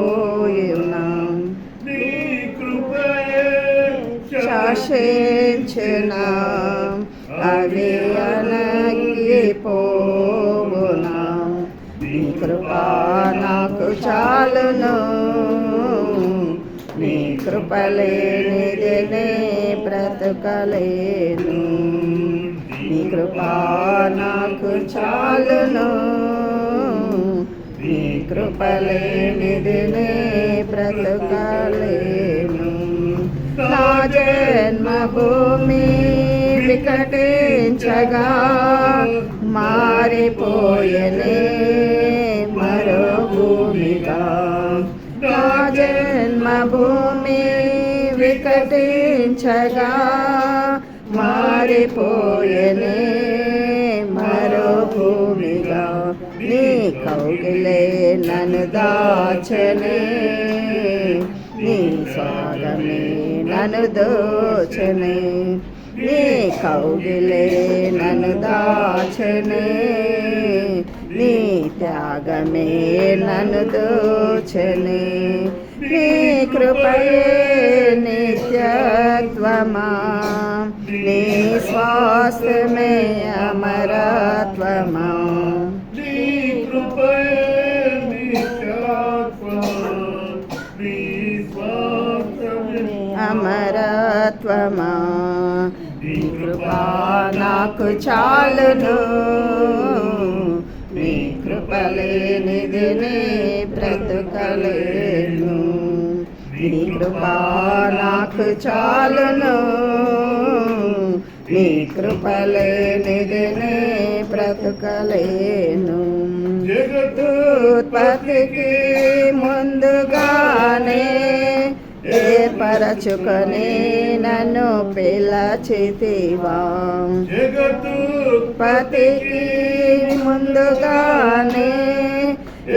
అణగిపోయున్నాం నీ కృపయే శాసించునాం అవి అణగిపోవునాం నీ కృపా నాకు చాలును నీ కృపలేనిది నే బ్రతకలేను నీ కృపా నాకు చాలును నీ కృపలేనిది నే బ్రతకలేను నా జన్మభూమి వికటించగా మారిపోయనే మరో భూమిగా నా జన్మభూమి వికటించగా మారిపోయనే మరో భూమిగా నీ కౌగిలే నన్ను దాచనే నీ స్వాగమే నన్ను దోచనే నీ కౌగిలే నన్ను దాచనే నీ త్యాగమే నన్ను దోచనే నీ కృపయే నిత్యత్వమా నీ స్వాస్థ్యమే అమరత్వమా నీ కృపయే నిత్యత్వమా నీ స్వాస్థ్యమే అమరత్వమా నీ కృపా నాకు చాలును నీ కృపలేనిది నే బ్రతకలేను నీ కృపా నాకు చాలును నీ కృపలేనిది నే బ్రతకలేను జగదుత్పత్తికి ముందుగానే ఏర్పరచుకొని నన్ను పిలచితివా జగదుత్పత్తికి ముందుగానే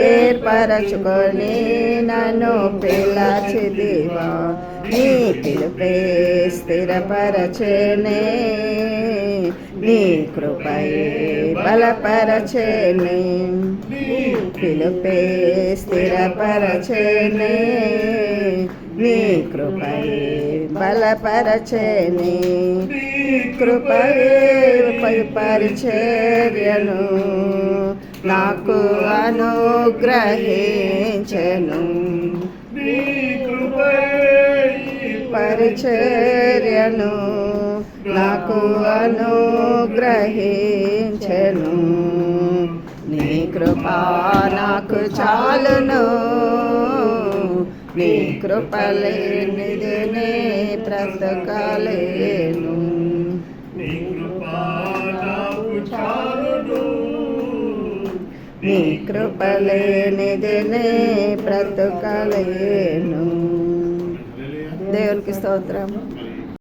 ఏర్పరచుకొని నన్ను పిలచితివా నీ పిలుపే స్థిరపరచనే నీ కృపయే బలపరచనే నీ పిలుపే స్థిరపరచనే నీ కృపయే బలపరచనే నీ కృపయే పరిచర్యను నాకు అనుగ్రహించెను నీ కృపయే పరిచర్యను నాకు అనుగ్రహించెను నీ కృపా నాకు చాలును నీ కృపలేనిది నే బ్రతకలేను నీ కృపా నాకు చాలును నీ కృపలేనిది నే బ్రతకలేను దేవునికి స్తోత్రం.